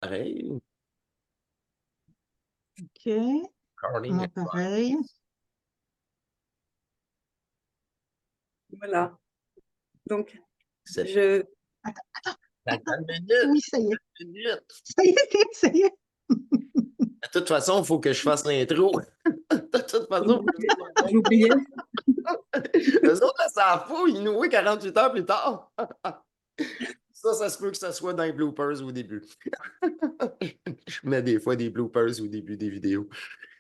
Pareil. OK. Recording. Moi, pareil. Voilà. Donc, C'est je... Attends, Attends attends. une minute. Oui, ça y est. Une minute. Ça y est, ça y est. De toute façon, il faut que je fasse l'intro. De toute façon, J'oubliais. eux autres, là, ça fout. Ils nous voient 48 heures plus tard. Ça se peut que ça soit dans les bloopers au début. Je mets des fois des bloopers au début des vidéos.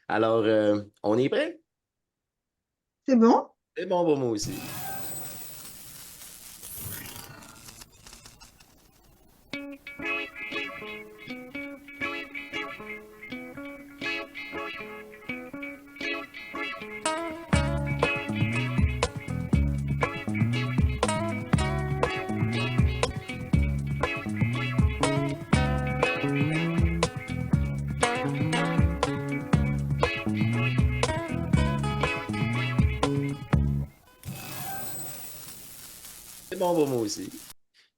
Alors, on est prêt? C'est bon? C'est bon pour moi aussi. C'est bon pour moi aussi.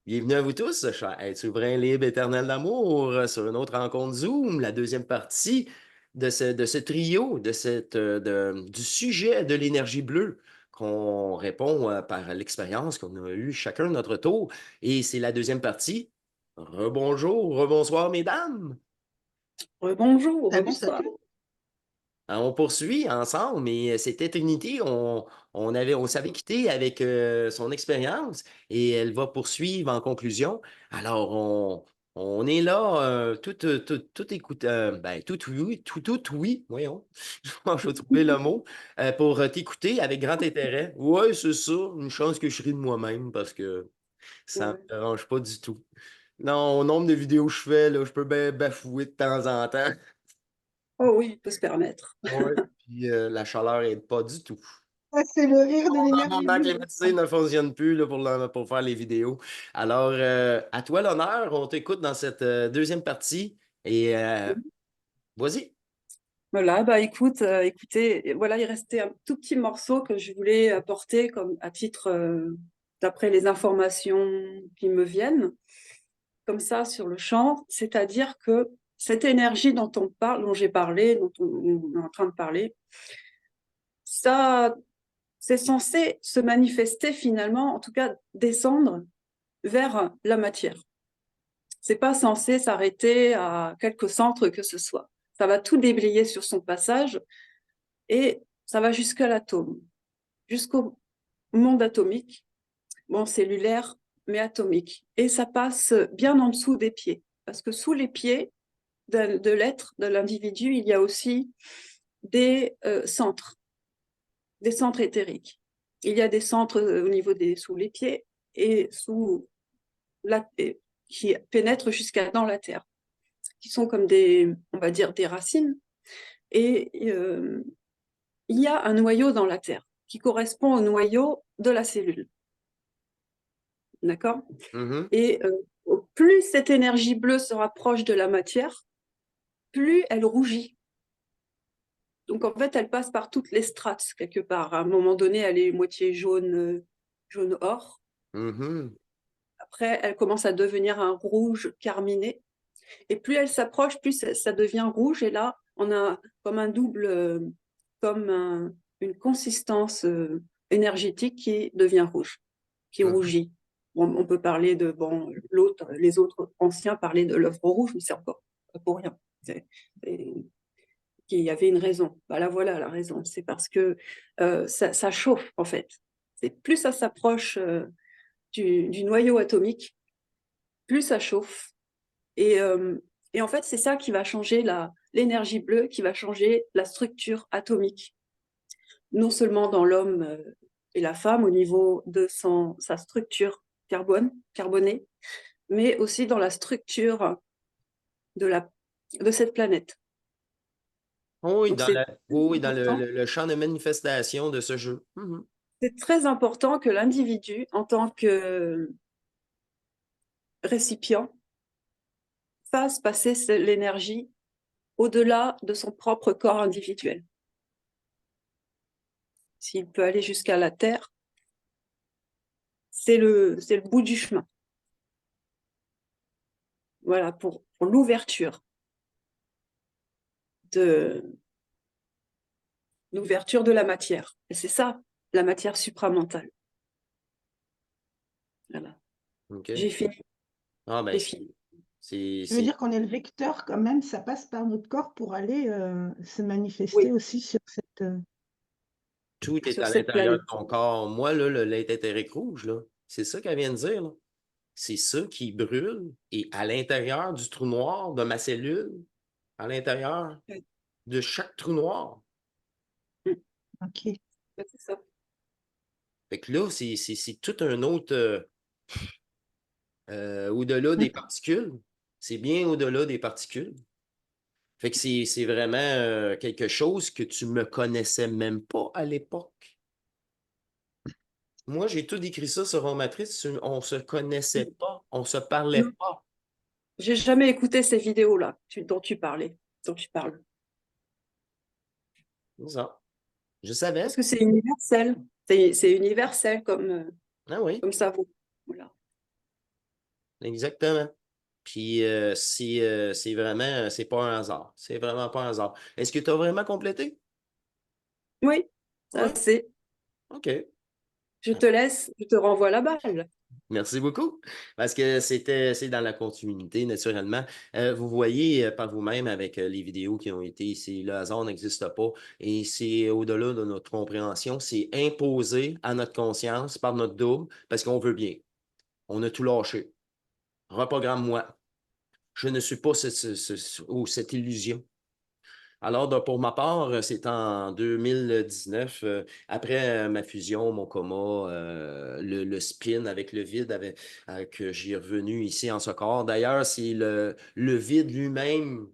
Bienvenue à vous tous, chers êtres souverains libres éternels d'amour, sur une autre rencontre Zoom, la deuxième partie de ce trio, du sujet de l'énergie bleue qu'on répond par l'expérience qu'on a eue chacun de notre tour. Et c'est la deuxième partie. Rebonjour, rebonsoir, mesdames. Bonjour, Salut, bonsoir. salut. On poursuit ensemble, mais c'était Trinity, on s'avait quitté avec son expérience et elle va poursuivre en conclusion. Alors, on est là, tout écoute, ben, tout oui, voyons, je vais trouver le mot, pour t'écouter avec grand intérêt. Ouais, c'est ça, une chance que je ris de moi-même parce que ça Ouais. me dérange pas du tout. Non, au nombre de vidéos que je fais, là, je peux bien bafouer de temps en temps. Oh oui, il peut se permettre. Ouais, puis la chaleur aide pas du tout. Ah, c'est le rire de l'énergie Pendant que les bleue. médecins ne fonctionnent plus là, pour faire les vidéos. Alors, à toi l'honneur, on t'écoute dans cette deuxième partie. Et vas-y. Voilà, bah écoutez, voilà, il restait un tout petit morceau que je voulais apporter comme à titre, d'après les informations qui me viennent, comme ça sur le champ, c'est-à-dire que cette énergie dont on parle, dont j'ai parlé, dont on est en train de parler, ça, c'est censé se manifester finalement, en tout cas descendre vers la matière. C'est pas censé s'arrêter à quelques centres que ce soit. Ça va tout déblayer sur son passage et ça va jusqu'à l'atome, jusqu'au monde atomique, bon, cellulaire, mais atomique. Et ça passe bien en dessous des pieds, parce que sous les pieds de l'être, de l'individu, il y a aussi des centres éthériques. Il y a des centres au niveau sous les pieds et qui pénètrent jusqu'à dans la terre, qui sont comme on va dire, des racines. Et il y a un noyau dans la terre qui correspond au noyau de la cellule. D'accord? Mhm. Et plus cette énergie bleue se rapproche de la matière, plus elle rougit. Donc en fait, elle passe par toutes les strates quelque part. À un moment donné, elle est moitié jaune, jaune or. Mhm. Après, elle commence à devenir un rouge carminé. Et plus elle s'approche, plus ça devient rouge. Et là, on a comme un double, une consistance énergétique qui devient rouge, qui Mhm. rougit. On peut parler de, bon, les autres anciens parlaient de l'œuvre rouge, mais c'est encore pas pour rien. Il y avait une raison. Bah là, voilà la raison. C'est parce que ça chauffe, en fait. C'est plus ça s'approche du noyau atomique, plus ça chauffe. Et, euh, et en fait, c'est ça qui va changer l'énergie bleue, qui va changer la structure atomique. Non seulement dans l'homme et la femme au niveau de sa structure carbonée, mais aussi dans la structure de cette planète. Oui, Donc c'est oui, dans important. le champ de manifestation de ce jeu. Mhm. C'est très important que l'individu, en tant que récipient, fasse passer l'énergie au-delà de son propre corps individuel. S'il peut aller jusqu'à la Terre, c'est le bout du chemin. voilà, pour l'ouverture de la matière. Et c'est ça, la matière supramentale. Voilà. OK. J'ai fini, Ah, ben, j'ai fini. Tu veux dire qu'on est le vecteur quand même, ça passe par notre corps pour aller se manifester Oui, aussi sur cette... tout est sur à cette l'intérieur de planète. ton corps. Moi, là, le l'intérieur rouge, là, c'est ça qu'elle vient de dire, là. C'est ça qui brûle et à l'intérieur du trou noir de ma cellule, à l'intérieur Oui. de chaque trou noir. Ok. C'est ça. Fait que là, c'est tout un autre au-delà des particules. C'est bien au-delà des particules. Fait que c'est vraiment quelque chose que tu me connaissais même pas à l'époque. Moi, j'ai tout écrit ça sur ma matrice. On se connaissait pas, on se parlait Non, pas. j'ai jamais écouté ces vidéos-là dont tu parlais, dont tu parles. C'est ça. Je savais. Parce que c'est universel. C'est universel Ah oui, comme ça. Voilà. exactement. Puis c'est vraiment, c'est pas un hasard. C'est vraiment pas un hasard. Est-ce que tu as vraiment complété? Oui, Oui. ça c'est. OK. Je te laisse, je te renvoie la balle. Merci beaucoup. Parce que c'est dans la continuité, naturellement. Vous voyez par vous-même avec les vidéos qui ont été ici, le hasard n'existe pas et c'est au-delà de notre compréhension. C'est imposé à notre conscience par notre double parce qu'on veut bien. On a tout lâché. Reprogramme-moi. Je ne suis pas cette illusion. Alors, pour ma part, c'est en 2019, après ma fusion, mon coma, le spin avec le vide, que j'ai revenu ici en ce corps. D'ailleurs, c'est le vide lui-même,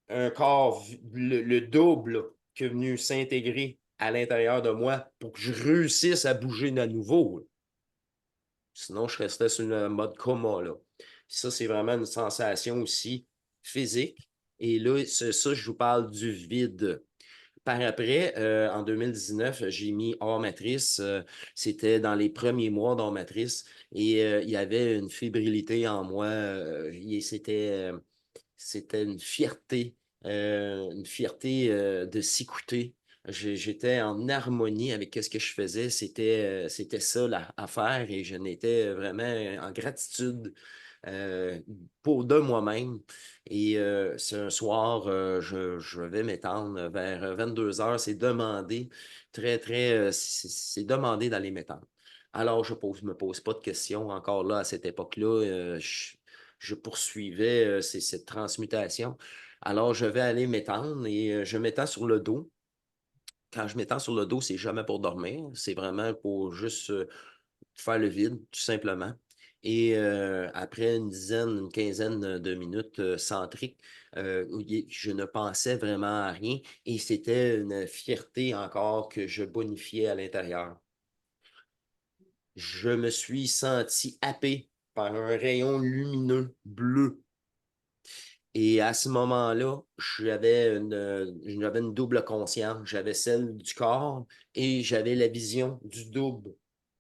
un corps, le double, là, qui est venu s'intégrer à l'intérieur de moi pour que je réussisse à bouger de nouveau, là. Sinon, je restais sur le mode coma, là. Ça, c'est vraiment une sensation aussi physique. Et là, ça, je vous parle du vide. Par après, en 2019, j'ai mis hors matrice. C'était dans les premiers mois d'hors matrice et il y avait une fébrilité en moi. C'était une fierté de s'écouter. J'étais en harmonie avec ce que je faisais. C'était ça à faire et je n'étais vraiment en gratitude de moi-même. Et c'est un soir, je vais m'étendre vers 22 heures. C'est demandé, c'est demandé d'aller m'étendre. Alors, je me pose pas de questions encore là à cette époque-là. Je poursuivais cette transmutation. Alors, je vais aller m'étendre et je m'étends sur le dos. Quand je m'étends sur le dos, c'est jamais pour dormir. C'est vraiment pour juste faire le vide, tout simplement. Et après une quinzaine de minutes centriques, je ne pensais vraiment à rien et c'était une fierté encore que je bonifiais à l'intérieur. Je me suis senti happé par un rayon lumineux bleu. Et à ce moment-là, j'avais une double conscience. J'avais celle du corps et j'avais la vision du double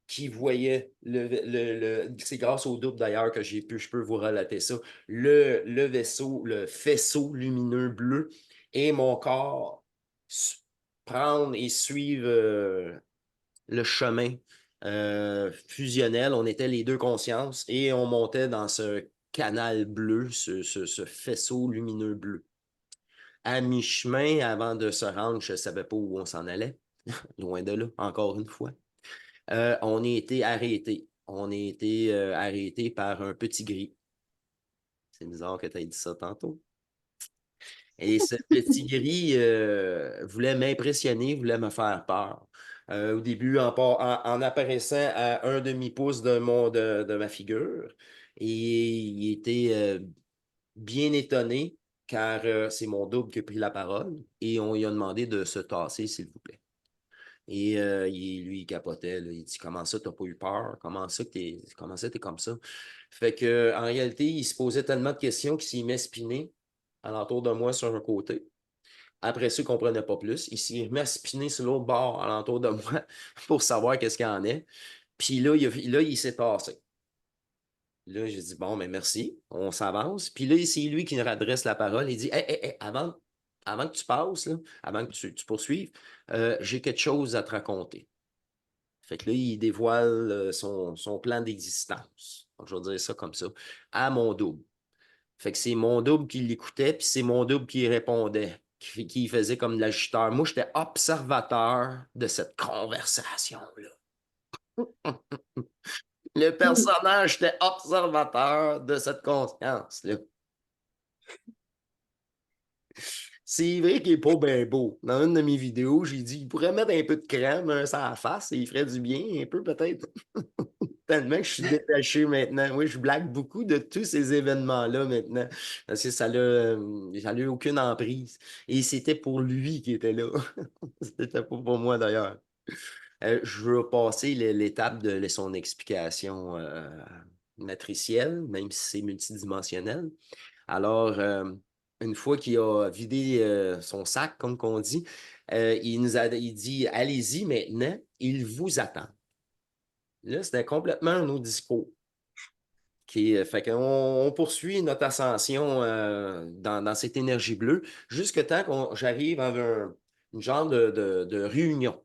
qui voyait c'est grâce au double d'ailleurs que je peux vous relater ça, le faisceau lumineux bleu et mon corps prendre et suivre le chemin fusionnel. On était les deux consciences et on montait dans ce canal bleu, ce faisceau lumineux bleu. À mi-chemin, avant de se rendre, je ne savais pas où on s'en allait, loin de là, encore une fois. On a été arrêtés. On a été arrêtés par un petit gris. C'est bizarre que tu aies dit ça tantôt. Et ce petit gris voulait m'impressionner, voulait me faire peur. Au début, en apparaissant à un demi-pouce de ma figure. Et il était bien étonné, car c'est mon double qui a pris la parole. Et on lui a demandé de se tasser, s'il vous plaît. Et lui, il capotait, là. Il dit, comment ça, t'as pas eu peur? Comment ça, t'es comme ça? Fait que, en réalité, il se posait tellement de questions qu'il s'y met spiné alentour de moi sur un côté. Après ça, il ne comprenait pas plus. Il s'est mis à spinner sur l'autre bord alentour de moi pour savoir qu'est-ce qu'il y en est. Puis là, il s'est tassé. Là, j'ai dit, bon, mais merci, on s'avance. Puis là, c'est lui qui nous adresse la parole. Il dit, hey, avant que tu passes, là, avant que tu poursuives, j'ai quelque chose à te raconter. Fait que là, il dévoile son plan d'existence. Donc, je vais dire ça comme ça, à mon double. Fait que c'est mon double qui l'écoutait, puis c'est mon double qui répondait, qui faisait comme l'ajusteur. Moi, j'étais observateur de cette conversation-là. Le personnage était observateur de cette conscience-là. C'est vrai qu'il n'est pas bien beau. Dans une de mes vidéos, j'ai dit il pourrait mettre un peu de crème sur la face et il ferait du bien, un peu peut-être. Tellement que je suis détaché maintenant. Oui, je blague beaucoup de tous ces événements-là maintenant. Parce que ça n'a eu aucune emprise. Et c'était pour lui qui était là. C'était pas pour moi d'ailleurs. Je veux passer l'étape de son explication matricielle, même si c'est multidimensionnel. Alors, une fois qu'il a vidé son sac, comme qu'on dit, il dit allez-y maintenant, il vous attend. Là, c'était complètement un autre discours. Fait qu'on poursuit notre ascension dans cette énergie bleue jusqu'à temps que j'arrive à une genre de réunion.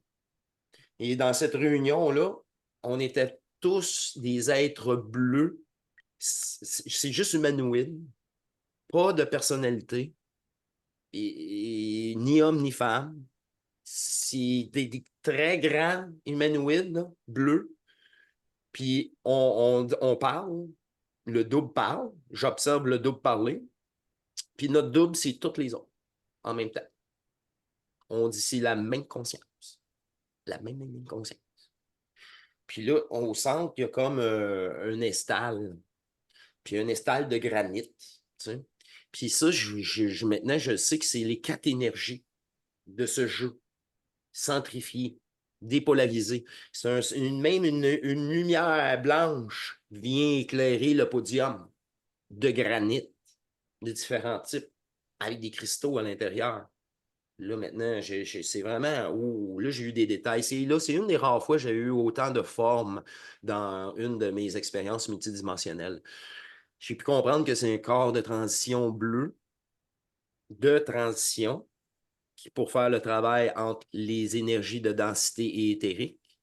Et dans cette réunion-là, on était tous des êtres bleus. C'est juste humanoïde, pas de personnalité, et ni homme ni femme. C'est des très grands humanoïdes là, bleus. Puis on parle, le double parle, j'observe le double parler. Puis notre double, c'est toutes les autres en même temps. On dit c'est la même conscience. La même conscience. Puis là, au centre, il y a comme un estal. Puis un estal de granit. Tu sais. Puis ça, maintenant, je sais que c'est les 4 énergies de ce jeu. Centrifié, dépolarisé. Même une lumière blanche vient éclairer le podium de granit de différents types avec des cristaux à l'intérieur. Là, maintenant, c'est vraiment. Là, j'ai eu des détails. C'est une des rares fois que j'ai eu autant de formes dans une de mes expériences multidimensionnelles. J'ai pu comprendre que c'est un corps de transition bleu, de transition, pour faire le travail entre les énergies de densité et éthérique.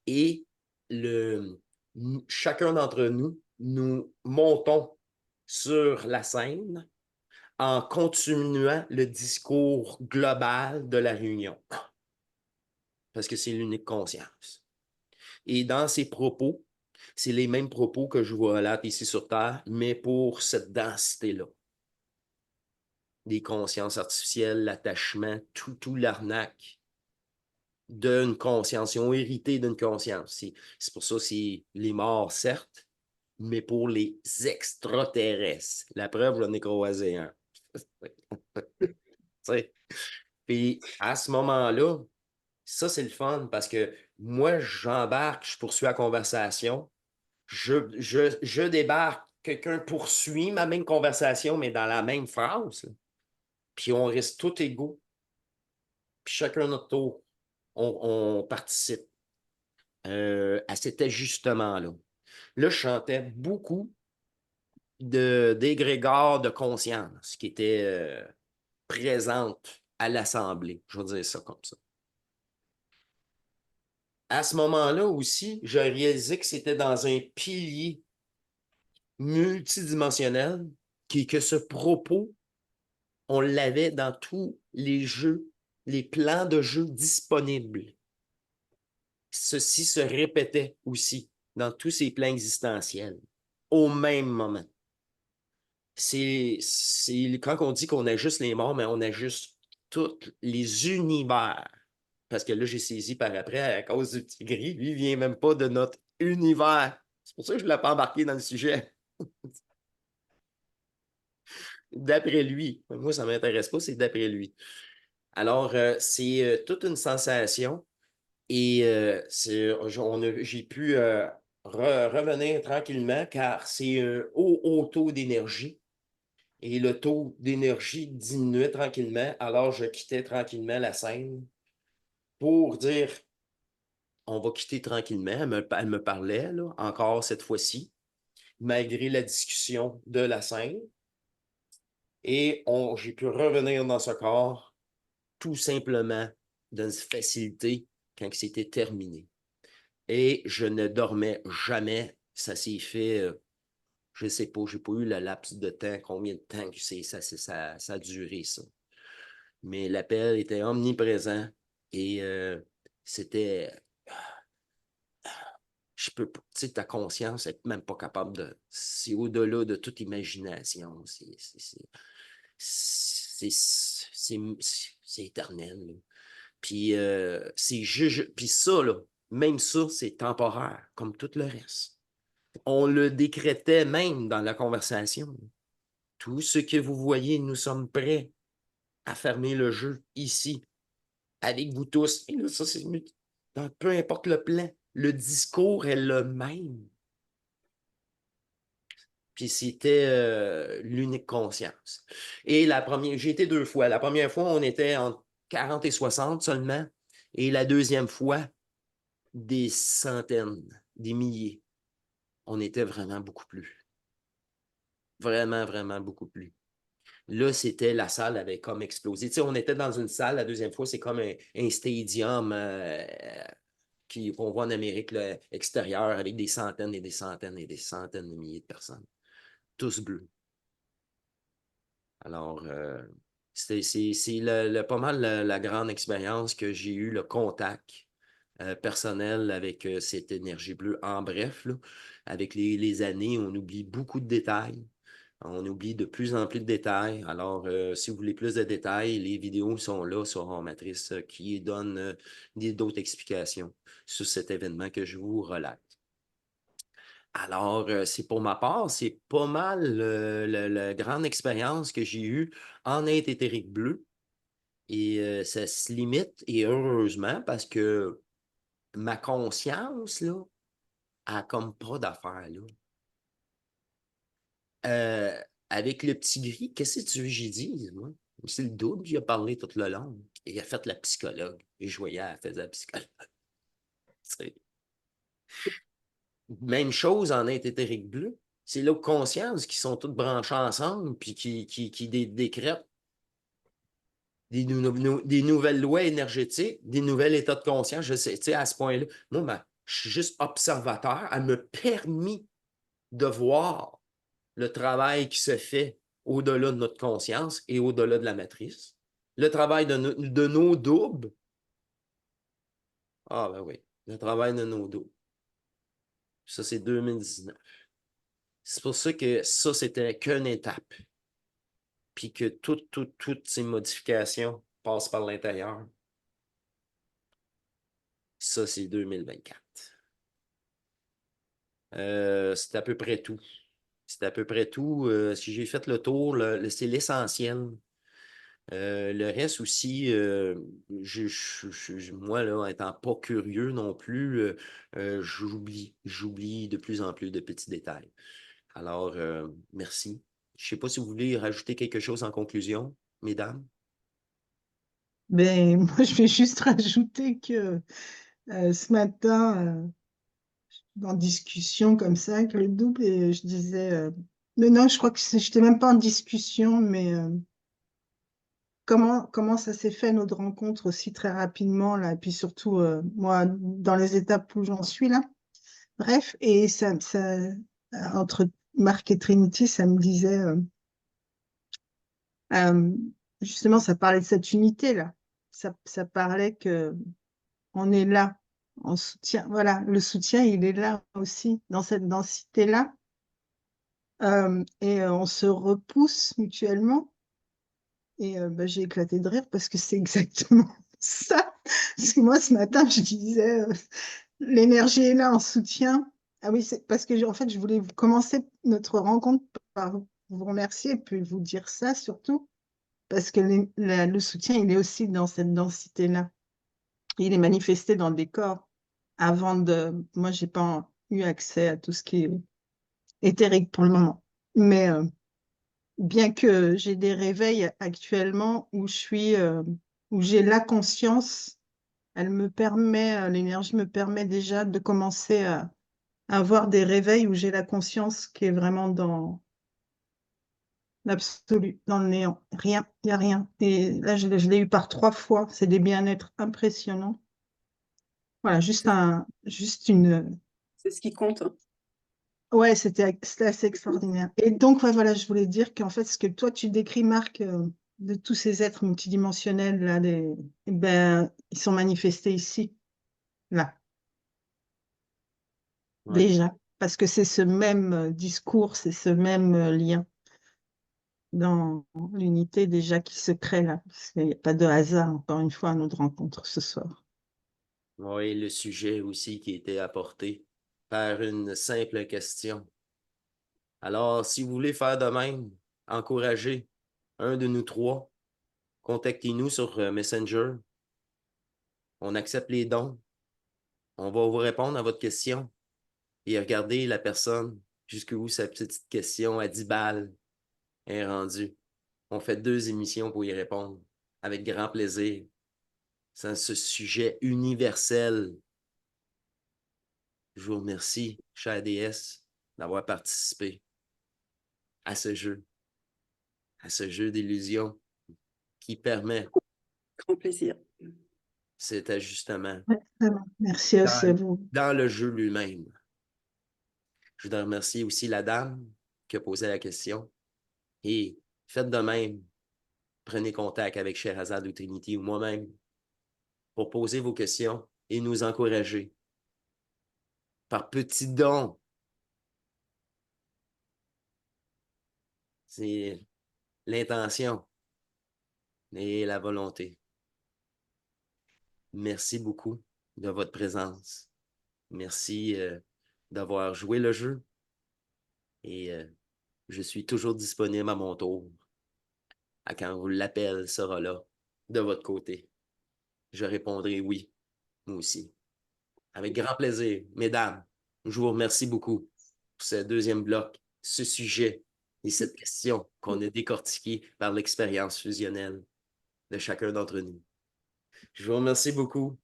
Et chacun d'entre nous, nous montons sur la scène en continuant le discours global de la réunion. Parce que c'est l'unique conscience. Et dans ces propos, c'est les mêmes propos que je vous relate ici sur Terre, mais pour cette densité-là. Des consciences artificielles, l'attachement, tout l'arnaque d'une conscience. Ils ont hérité d'une conscience. C'est pour ça c'est les morts, certes, mais pour les extraterrestres. La preuve, j'en ai croisé un. Puis à ce moment-là, ça, c'est le fun parce que moi, j'embarque, je poursuis la conversation, je débarque, quelqu'un poursuit ma même conversation, mais dans la même phrase. Puis on reste tous égaux. Puis chacun notre tour, on participe à cet ajustement-là. Là, je chantais beaucoup d'égrégores de conscience qui étaient présentes à l'Assemblée. Je vais dire ça comme ça. À ce moment-là aussi, j'ai réalisé que c'était dans un pilier multidimensionnel que ce propos, on l'avait dans tous les jeux, les plans de jeu disponibles. Ceci se répétait aussi dans tous ces plans existentiels au même moment. C'est quand on dit qu'on ajuste les morts, mais on ajuste tous les univers. Parce que là, j'ai saisi par après, à cause du petit gris, lui, il vient même pas de notre univers. C'est pour ça que je ne l'ai pas embarqué dans le sujet. D'après lui. Moi, ça ne m'intéresse pas, c'est d'après lui. Alors, c'est toute une sensation et j'ai pu revenir tranquillement car c'est un haut taux d'énergie. Et le taux d'énergie diminuait tranquillement, alors je quittais tranquillement la scène pour dire on va quitter tranquillement. Elle me parlait, là, encore cette fois-ci. malgré la discussion de la scène. Et j'ai pu revenir dans ce corps tout simplement d'une facilité quand c'était terminé. Et je ne dormais jamais. Ça s'est fait, je ne sais pas, je n'ai pas eu le laps de temps, combien de temps que ça a duré, ça. Mais l'appel était omniprésent et c'était, je peux pas, tu sais, ta conscience n'est même pas capable de, c'est au-delà de toute imagination, c'est éternel, là. Puis puis ça, là, même ça, c'est temporaire, comme tout le reste. On le décrétait même dans la conversation. Tout ce que vous voyez, nous sommes prêts à fermer le jeu ici, avec vous tous. Et là, ça, c'est peu importe le plan, le discours est le même. Puis c'était l'unique conscience. Et j'ai été 2 fois. La première fois, on était entre 40 et 60 seulement. Et la deuxième fois, des centaines, des milliers. On était vraiment beaucoup plus. Vraiment, vraiment beaucoup plus. Là, la salle avait comme explosé. Tu sais, on était dans une salle, la deuxième fois, c'est comme un stadium qu'on voit en Amérique là, extérieure avec des centaines et des centaines et des centaines de milliers de personnes. Tous bleus. Alors, c'est pas mal la grande expérience que j'ai eu, le contact personnel avec cette énergie bleue. En bref, là, avec les années, on oublie beaucoup de détails. On oublie de plus en plus de détails. Alors, si vous voulez plus de détails, les vidéos sont là sur Matrice qui donnent d'autres explications sur cet événement que je vous relate. Alors, c'est pour ma part, c'est pas mal la grande expérience que j'ai eue en être éthérique bleu. Et ça se limite, et heureusement, parce que ma conscience, là, a comme pas d'affaires, là. Euh, Avec le petit gris, qu'est-ce que tu veux que j'ai dit, moi? C'est le double qui a parlé tout le long. Et il a fait la psychologue. Et je voyais, elle faisait la psychologue. Même chose en être éthérique bleu. C'est là conscience qui sont toutes branchées ensemble, puis qui décrètent des nouvelles lois énergétiques, des nouveaux états de conscience. Je sais, tu sais, à ce point-là, moi, je suis juste observateur. Elle me permet de voir le travail qui se fait au-delà de notre conscience et au-delà de la matrice. Le travail de nos doubles. Ah ben oui, le travail de nos doubles. Ça, c'est 2019. C'est pour ça que ça, c'était qu'une étape. Puis que toutes ces modifications passent par l'intérieur. Ça, c'est 2024. C'est à peu près tout. C'est à peu près tout. Si j'ai fait le tour, c'est l'essentiel. Le reste aussi, moi, là, étant pas curieux non plus, j'oublie de plus en plus de petits détails. Alors, merci. Je ne sais pas si vous voulez rajouter quelque chose en conclusion, mesdames. Ben, moi, je vais juste rajouter que ce matin, en discussion comme ça avec le double, et je disais, mais non, je crois que j'étais même pas en discussion, mais comment ça s'est fait notre rencontre aussi très rapidement là, et puis surtout moi dans les étapes où j'en suis là. Bref, et entre Marc et Trinity, ça me disait euh, justement, ça parlait de cette unité là. Ça parlait que on est là en soutien. Voilà, le soutien, il est là aussi dans cette densité là. Et on se repousse mutuellement. Et bah, j'ai éclaté de rire parce que c'est exactement ça. Parce que moi, ce matin, je disais, l'énergie est là en soutien. Ah oui, c'est parce que en fait, je voulais commencer notre rencontre par vous remercier et puis vous dire ça surtout, parce que le soutien, il est aussi dans cette densité-là. Il est manifesté dans des corps. Avant de... Moi, j'ai pas eu accès à tout ce qui est éthérique pour le moment. Mais bien que j'ai des réveils actuellement où où j'ai la conscience, l'énergie me permet déjà de commencer avoir des réveils où j'ai la conscience qui est vraiment dans l'absolu, dans le néant. Rien, il n'y a rien. Et là, je l'ai eu par 3 fois. C'est des bien-être impressionnants. Voilà, juste une. C'est ce qui compte, hein. Ouais, c'était assez extraordinaire. Et donc, ouais, voilà, je voulais dire qu'en fait, ce que toi, tu décris, Marc, de tous ces êtres multidimensionnels, là, eh ben, ils sont manifestés ici, là, Ouais. déjà. Parce que c'est ce même discours, c'est ce même lien dans l'unité déjà qui se crée là. Il n'y a pas de hasard, encore une fois, à notre rencontre ce soir. Oui, le sujet aussi qui était apporté par une simple question. Alors, si vous voulez faire de même, encouragez un de nous trois, contactez-nous sur Messenger. On accepte les dons. On va vous répondre à votre question et regardez la personne jusqu'où sa petite question à 10 balles est rendue. On fait 2 émissions pour y répondre avec grand plaisir. C'est ce sujet universel. Je vous remercie, chère déesse, d'avoir participé à ce jeu d'illusion qui permet Grand plaisir. cet ajustement Ouais, vraiment. Merci aussi à dans, vous. dans le jeu lui-même. Je voudrais remercier aussi la dame qui a posé la question et faites de même. Prenez contact avec Sherazade ou Trinity ou moi-même pour poser vos questions et nous encourager par petits dons. C'est l'intention et la volonté. Merci beaucoup de votre présence. Merci d'avoir joué le jeu et je suis toujours disponible à mon tour. À quand vous l'appel sera là de votre côté. Je répondrai oui, moi aussi. Avec grand plaisir. Mesdames, je vous remercie beaucoup pour ce deuxième bloc, ce sujet et cette question qu'on a décortiquée par l'expérience fusionnelle de chacun d'entre nous. Je vous remercie beaucoup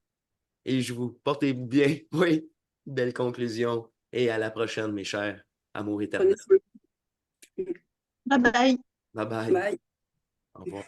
et je vous portez bien. Oui, belle conclusion. Et à la prochaine, mes chers. Amour Prenez éternel. soin. Bye bye. Bye bye. Bye. Au revoir.